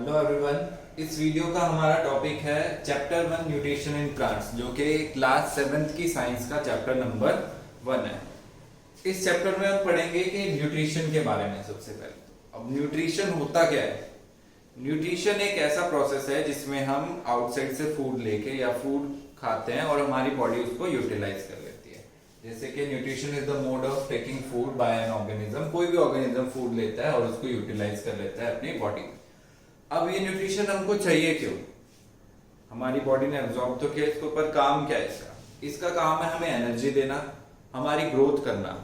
Hello everyone. इस video का हमारा टॉपिक है चैप्टर 1 न्यूट्रिशन इन प्लांट्स, जो कि क्लास 7th की साइंस का चैप्टर नंबर 1 है। इस चैप्टर में हम पढ़ेंगे कि न्यूट्रिशन के बारे में। सबसे पहले अब न्यूट्रिशन होता क्या है। न्यूट्रिशन एक ऐसा प्रोसेस है जिसमें हम आउटसाइड से फूड लेके या फूड खाते हैं और हमारी बॉडी उसको यूटिलाइज कर लेती है। जैसे कि nutrition is the mode of taking food by an organism. कोई भी ऑर्गेनिज्म फूड लेता है और उसको यूटिलाइज कर लेता है अपनी बॉडी में। अब ये न्यूट्रिशन हमको चाहिए क्यों? हमारी बॉडी ने एब्जॉर्ब तो किया, इसके ऊपर काम क्या है इसका काम है हमें एनर्जी देना, हमारी ग्रोथ करना,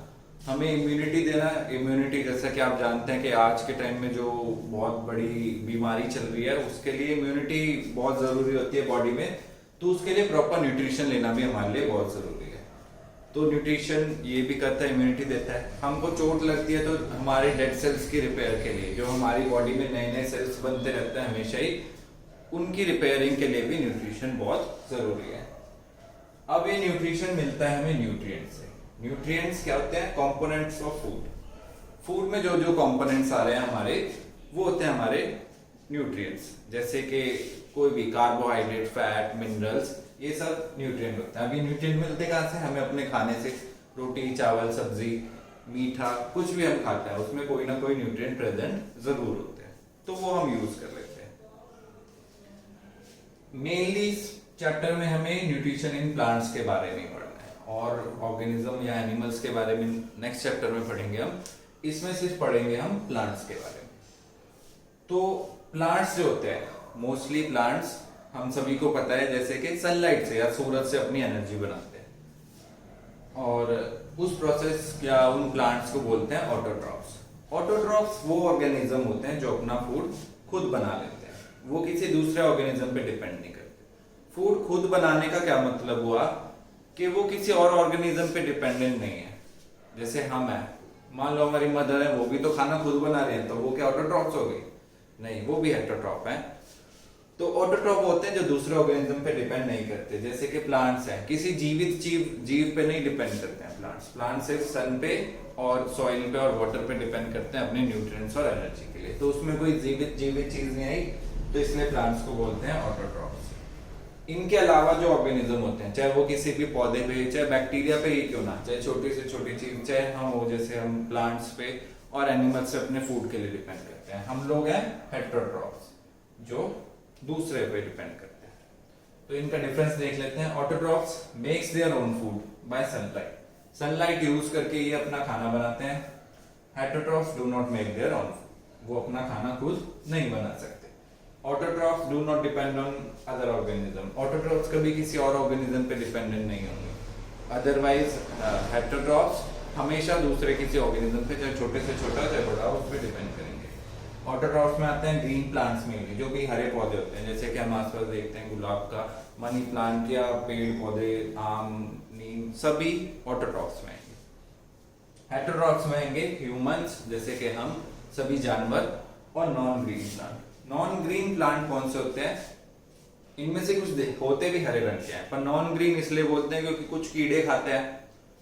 हमें इम्यूनिटी देना। इम्यूनिटी जैसा कि आप जानते हैं कि आज के टाइम में जो बहुत बड़ी बीमारी चल रही है उसके लिए इम्यूनिटी बहुत जरूरी होती है बॉडी में, तो उसके लिए प्रॉपर न्यूट्रिशन लेना भी हमारे लिए बहुत जरूरी है। तो न्यूट्रिशन ये भी करता है, इम्यूनिटी देता है। हमको चोट लगती है तो हमारे डेड सेल्स की रिपेयर के लिए, जो हमारी बॉडी में नए नए सेल्स बनते रहते हैं हमेशा ही, उनकी रिपेयरिंग के लिए भी न्यूट्रिशन बहुत जरूरी है। अब ये न्यूट्रिशन मिलता है हमें न्यूट्रिएंट्स से। न्यूट्रिएंट्स क्या होते हैं? Components of food. फूड में जो जो कंपोनेंट्स आ रहे हैं हमारे, वो होते हैं हमारे न्यूट्रिएंट्स। जैसे कि कोई भी कार्बोहाइड्रेट, फैट, मिनरल्स, ये सब न्यूट्रिएंट होते हैं। अभी न्यूट्रिएंट मिलते कहाँ से? हमें अपने खाने से। रोटी, चावल, सब्जी, मीठा, कुछ भी हम खाते हैं उसमें कोई ना कोई न्यूट्रिएंट प्रेजेंट जरूर होते हैं, तो वो हम यूज कर लेते हैं। मेनली इस चैप्टर में हमें न्यूट्रिशन इन प्लांट्स के बारे में पढ़ना है, और ऑर्गेनिज्म या एनिमल्स के बारे में नेक्स्ट चैप्टर में पढ़ेंगे हम। इसमें सिर्फ पढ़ेंगे हम प्लांट्स के बारे में। तो प्लांट्स जो होते हैं, मोस्टली प्लांट्स हम सभी को पता है जैसे कि सनलाइट से या सूरज से अपनी एनर्जी बनाते हैं, और उस प्रोसेस या उन प्लांट्स को बोलते हैं ऑटोट्रॉफ्स। ऑटोट्रॉफ्स वो ऑर्गेनिज्म होते हैं जो अपना फूड खुद बना लेते हैं, वो किसी दूसरे ऑर्गेनिज्म पे डिपेंड नहीं करते। फूड खुद बनाने का क्या मतलब हुआ कि वो किसी और ऑर्गेनिज्म पे डिपेंडेंट नहीं है। जैसे हम हैं, मान लो हमारी मदर है, वो भी तो खाना खुद बना रहे हैं, तो वो क्या ऑटोट्रॉफ्स हो गई? नहीं, वो भी हेटेरोट्रॉफ है। तो ऑटोट्रॉफ होते हैं जो दूसरे ऑर्गेनिज्म पे डिपेंड नहीं करते। जैसे कि प्लांट्स हैं, किसी जीवित जीव पे नहीं डिपेंड करते हैं प्लांट्स। प्लांट्स सिर्फ सन पे और सॉइल पे और वाटर पे डिपेंड करते हैं अपने न्यूट्रिएंट्स और एनर्जी के लिए। तो उसमें कोई जीवित चीज नहीं आई, तो इसलिए प्लांट्स को बोलते हैं ऑटोट्रॉफ्स। इनके अलावा जो ऑर्गेनिज्म होते हैं, चाहे वो किसी भी पौधे पे, चाहे बैक्टीरिया पे ही क्यों ना, चाहे छोटी से छोटी चीज, चाहे हम हो जैसे हम प्लांट्स पे और एनिमल्स पे अपने फूड के लिए डिपेंड करते हैं, हम लोग हैं हेटेरोट्रॉफ्स जो दूसरे पे डिपेंड करते हैं। तो इनका डिफरेंस देख लेते हैं। Autotrophs makes their own food by sunlight. Sunlight use करके ये अपना खाना बनाते हैं। Heterotrophs do not make their own food, वो अपना खाना खुद नहीं बना सकते। Autotrophs do not depend on other organism. Autotrophs कभी किसी और ऑर्गेनिज्म पे डिपेंडेंट नहीं होंगे। अदरवाइज हेटेरोट्रॉफ्स हमेशा दूसरे किसी ऑर्गेनिज्म पे, चाहे छोटे से छोटा चाहे बड़ा, उस पर डिपेंड करेंगे। ऑटोट्रॉफ्स में आते हैं ग्रीन प्लांट्स में, जो भी हरे पौधे होते हैं, जैसे कि हम आसपास देखते हैं गुलाब का, मनी प्लांट या पेड़ पौधे, आम, नीम, सभी ऑटोट्रॉफ्स में आएंगे। हेटेरोट्रॉफ्स में आएंगे ह्यूमंस, जैसे कि हम, सभी जानवर, और non green plant. Non green plant कौन से होते हैं? इनमें से कुछ होते भी हरे रंग के हैं, पर नॉन ग्रीन इसलिए बोलते हैं क्योंकि कुछ कीड़े खाते हैं,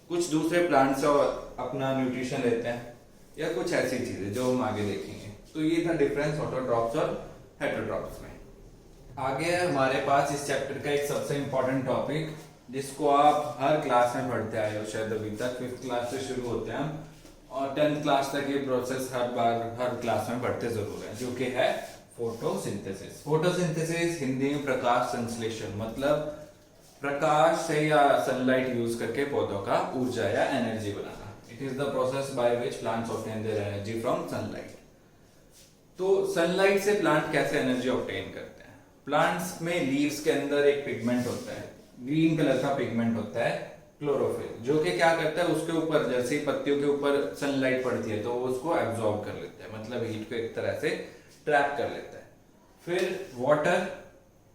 कुछ दूसरे प्लांट से अपना न्यूट्रिशन लेते हैं, या कुछ ऐसी चीजें जो हम आगे देखेंगे। तो ये था डिफरेंस ऑटोट्रॉफ्स और हेटेरोट्रॉफ्स में। आगे है हमारे पास इस चैप्टर का एक सबसे इंपॉर्टेंट टॉपिक, जिसको आप हर क्लास में पढ़ते आए हो शायद अभी तक। 5th क्लास से शुरू होते हैं हम, और 10th क्लास तक ये प्रोसेस हर क्लास में पढ़ते जरूर है, जो कि है फोटोसिंथेसिस। फोटोसिंथेसिस हिंदी में प्रकाश संश्लेषण, मतलब प्रकाश से या सनलाइट यूज करके पौधों का ऊर्जा या energy banana. It is the process by which plants obtain their energy from sunlight. तो सनलाइट से प्लांट कैसे एनर्जी ऑब्टेन करते हैं? प्लांट्स में लीव्स के अंदर एक पिगमेंट होता है, ग्रीन कलर का पिगमेंट होता है, क्लोरोफिल, जो कि क्या करता है, उसके ऊपर जैसे पत्तियों के ऊपर सनलाइट पड़ती है तो वो उसको एब्जॉर्ब कर लेता है, मतलब हीट को एक तरह से ट्रैप कर लेता है। फिर वाटर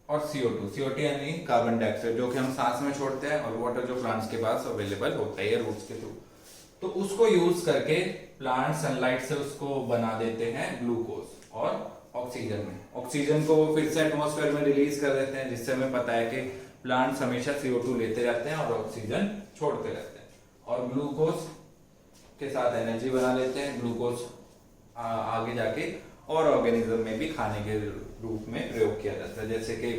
और CO2 यानी कार्बन डाइऑक्साइड, जो कि हम सांस में छोड़ते हैं, और वाटर जो प्लांट्स के पास अवेलेबल होता है रूट्स के थ्रू, तो उसको यूज करके प्लांट सनलाइट से उसको बना देते हैं ग्लूकोज और ऑक्सीजन में। ऑक्सीजन को फिर से एटमॉस्फेयर में रिलीज कर देते हैं, जिससे हमें पता है कि प्लांट्स हमेशा CO2 लेते रहते हैं और ऑक्सीजन छोड़ते रहते हैं, और ग्लूकोज के साथ एनर्जी बना लेते हैं। ग्लूकोज आगे जाके और ऑर्गेनिज्म में भी खाने के रूप में प्रयोग किया जाता है। जैसे कि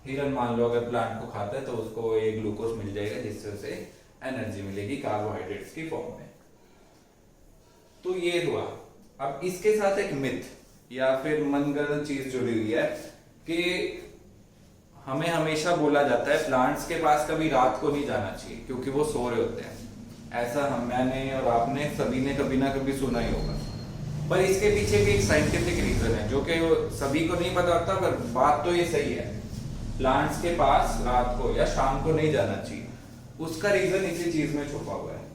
हिरन मान लो अगर प्लांट को खाता है तो उसको ये ग्लूकोज मिल जाएगा जिससे उसे एनर्जी मिलेगी कार्बोहाइड्रेट्स की फॉर्म में। तो ये हुआ। अब इसके साथ एक मिथ या फिर मनगढ़ंत चीज जुड़ी हुई है कि हमें हमेशा बोला जाता है प्लांट्स के पास कभी रात को नहीं जाना चाहिए क्योंकि वो सो रहे होते हैं। ऐसा मैंने और आपने सभी ने कभी ना कभी सुना ही होगा, पर इसके पीछे भी एक साइंटिफिक रीजन है जो कि सभी को नहीं पता होता, पर बात तो ये सही है। प्लांट्स के पास रात को या शाम को नहीं जाना चाहिए। उसका रीजन इसी चीज में छुपा हुआ है।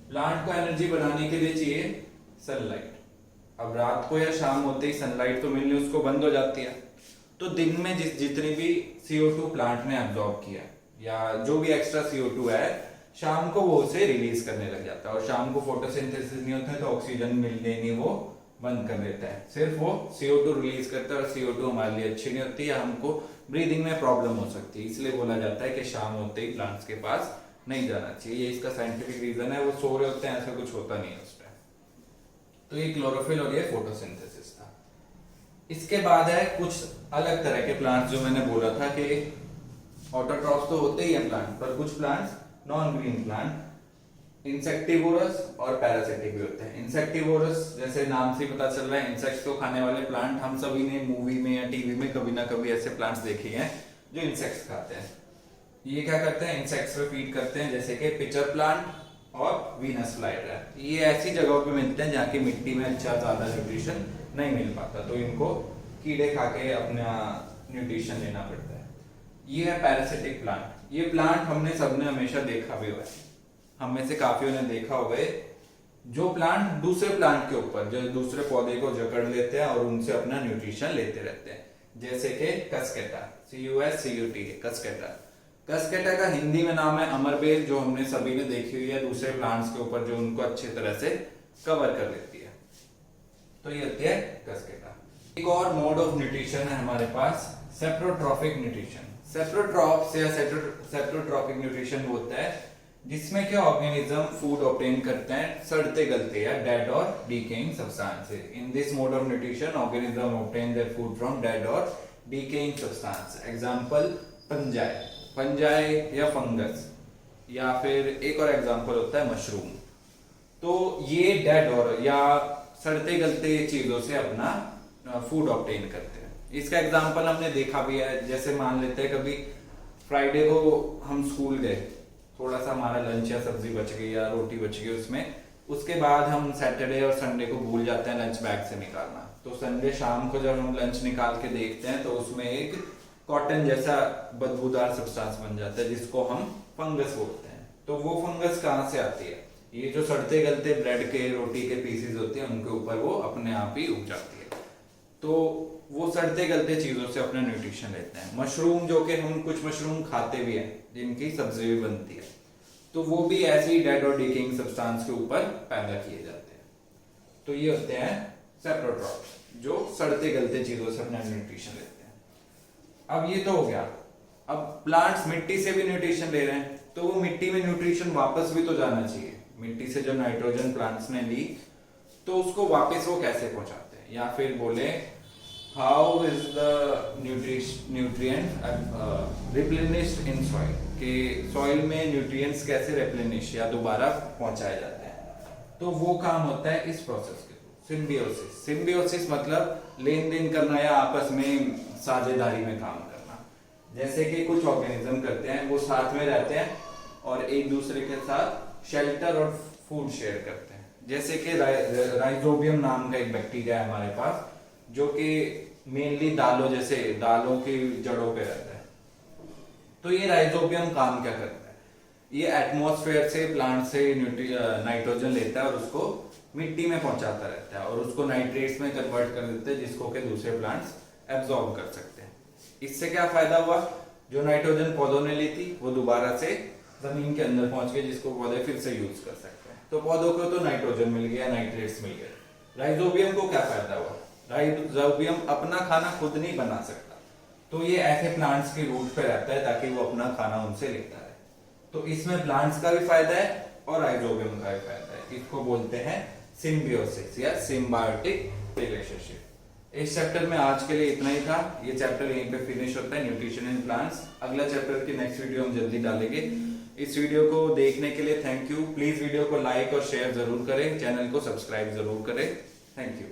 प्लांट को एनर्जी बनाने के लिए चाहिए सनलाइट। अब रात को या शाम होते ही सनलाइट तो मिलनी उसको बंद हो जाती है, तो दिन में जितनी भी CO2 प्लांट ने एब्जॉर्ब किया या जो भी एक्स्ट्रा CO2 है, शाम को वो उसे रिलीज करने लग जाता है। और शाम को फोटोसिंथेसिस नहीं होता है तो ऑक्सीजन मिलने नहीं वो बंद कर देता है, सिर्फ वो CO2 रिलीज करता है। और CO2 हमारे लिए अच्छी नहीं होती या हमको ब्रीदिंग में प्रॉब्लम हो सकती है, इसलिए बोला जाता है कि शाम होते ही प्लांट्स के पास नहीं जाना चाहिए। ये इसका साइंटिफिक रीजन है। वो सो रहे होते हैं, ऐसा कुछ होता नहीं है उस टाइम। तो ये क्लोरोफिल और ये फोटोसिंथेसिस था। इसके बाद है कुछ अलग तरह के प्लांट्स जो मैंने बोला था कि ऑटोट्रॉफ्स तो होते ही हैं प्लांट, पर कुछ plants non green plant insectivorous और पैरासिटिक भी होते हैं। इंसेक्टिवोरस जैसे नाम से पता चल रहा है इंसेक्ट्स को खाने वाले प्लांट। हम सभी ने मूवी में या टीवी में कभी ना कभी ऐसे प्लांट्स देखे हैं जो इंसेक्ट्स खाते हैं। ये क्या करते हैं, इंसेक्ट्स पे फीड करते हैं, जैसे कि पिचर प्लांट और वीनस फ्लाईट्रैप। ये ऐसी जगहों पे मिलते हैं जहाँ की मिट्टी में अच्छा ज्यादा न्यूट्रिशन नहीं मिल पाता, तो इनको कीड़े खा के अपना न्यूट्रिशन लेना पड़ता है। ये है पैरासिटिक प्लांट। ये प्लांट हमने सबने हमेशा देखा भी हुआ है, हम में से काफियों ने देखा होगा, जो प्लांट दूसरे प्लांट के ऊपर जो दूसरे पौधे को जकड़ लेते हैं और उनसे अपना न्यूट्रिशन लेते रहते हैं, जैसे कि कस्केटा, CUSCUT, कस्केटा। कस्केटा का हिंदी में नाम है अमरबेल, जो हमने सभी ने देखी हुई है दूसरे प्लांट्स के ऊपर जो उनको अच्छी तरह से कवर कर लेती है। तो ये होती है कस्केटा। एक और मोड ऑफ न्यूट्रिशन है हमारे पास, सेप्रोट्रॉफिक न्यूट्रिशन। सेप्रोट्रॉप्स या सेप्रोट्रॉफिक न्यूट्रिशन होता है जिसमें क्या ऑर्गेनिज्म फूड ऑब्टेन करते हैं सड़ते गलते या डेड और decaying substances. In this mode of nutrition organism obtain their food from dead और डिकेइंग सब्सटेंस। एग्जांपल फंजाई या फंगस, या फिर एक और एग्जांपल होता है मशरूम। तो ये डेड और या सड़ते गलते चीजों से अपना फूड ऑब्टेन करते हैं। इसका एग्जांपल हमने देखा भी है, जैसे मान लेते हैं कभी फ्राइडे को हम स्कूल गए, थोड़ा सा हमारा लंच या सब्जी बच गई या रोटी बच गई उसमें, उसके बाद हम सैटरडे और संडे को भूल जाते हैं लंच बैग से निकालना। तो संडे शाम को जब हम लंच निकाल के देखते हैं तो उसमें एक कॉटन जैसा बदबूदार सब्सटेंस बन जाता है जिसको हम फंगस बोलते हैं। तो वो फंगस कहाँ से आती है, ये जो सड़ते गलते ब्रेड के रोटी के पीसेस होते हैं उनके ऊपर वो अपने आप ही उग जाती है। तो वो सड़ते गलते चीजों से अपना न्यूट्रिशन लेते हैं। मशरूम, जो कि हम कुछ मशरूम खाते भी हैं जिनकी सब्जी भी बनती है, तो वो भी ऐसे ही डेड और डिकेइंग सब्सटेंस के ऊपर पैदा किए जाते हैं। तो ये होते हैं सेप्रोट्रॉप्स जो सड़ते गलते चीजों से अपना न्यूट्रिशन लेते हैं। अब ये तो हो गया। अब प्लांट्स मिट्टी से भी न्यूट्रिशन ले रहे हैं, तो वो मिट्टी में न्यूट्रिशन वापस भी तो जाना चाहिए। मिट्टी से जो नाइट्रोजन प्लांट्स ने ली तो उसको वापस वो कैसे पहुंचाते हैं, या फिर बोले how is the nutrient replenished in soil, कि सॉइल में न्यूट्रिएंट्स कैसे रिप्लेनिश या दोबारा पहुंचाए जाते हैं। तो वो काम होता है इस प्रोसेस के थ्रू, सिम्बियोसिस। सिम्बियोसिस मतलब लेन देन करना या आपस में साझेदारी में काम करना। जैसे कि कुछ ऑर्गेनिज्म करते हैं, वो साथ में रहते हैं और एक दूसरे के साथ शेल्टर और फूड शेयर करते हैं। जैसे कि राइजोबियम नाम का एक बैक्टीरिया है हमारे पास, जो कि मेनली दालों की जड़ों पे रहता है। तो ये राइजोबियम काम क्या करता है, ये एटमॉस्फेयर से प्लांट से नाइट्रोजन लेता है और उसको मिट्टी में पहुंचाता रहता है और उसको नाइट्रेट्स में कन्वर्ट कर देता है, जिसको कि दूसरे प्लांट्स एब्जॉर्ब कर सकते हैं। इससे क्या फायदा हुआ, जो नाइट्रोजन पौधों ने ली थी वो दोबारा से जमीन के अंदर पहुंच गए, जिसको पौधे फिर से यूज कर सकते हैं। तो पौधों को तो नाइट्रोजन मिल गया, नाइट्रेट्स मिल गए। राइजोबियम को क्या फायदा हुआ, राइजोबियम अपना खाना खुद नहीं बना सकता, तो ये ऐसे प्लांट्स के रूट पे रहता है ताकि वो अपना खाना उनसे लेता है। तो इसमें प्लांट्स का भी फायदा है और राइजोबियम का भी फायदा है। इसको बोलते हैं सिम्बियोसिस या सिम्बायोटिक रिलेशनशिप। इस चैप्टर में आज के लिए इतना ही था। ये चैप्टर यहीं पे फिनिश होता है, न्यूट्रिशन इन प्लांट्स। अगला चैप्टर की नेक्स्ट वीडियो हम जल्दी डालेंगे। इस वीडियो को देखने के लिए थैंक यू। प्लीज वीडियो को लाइक और शेयर जरूर करें, चैनल को सब्सक्राइब जरूर करें। Thank you.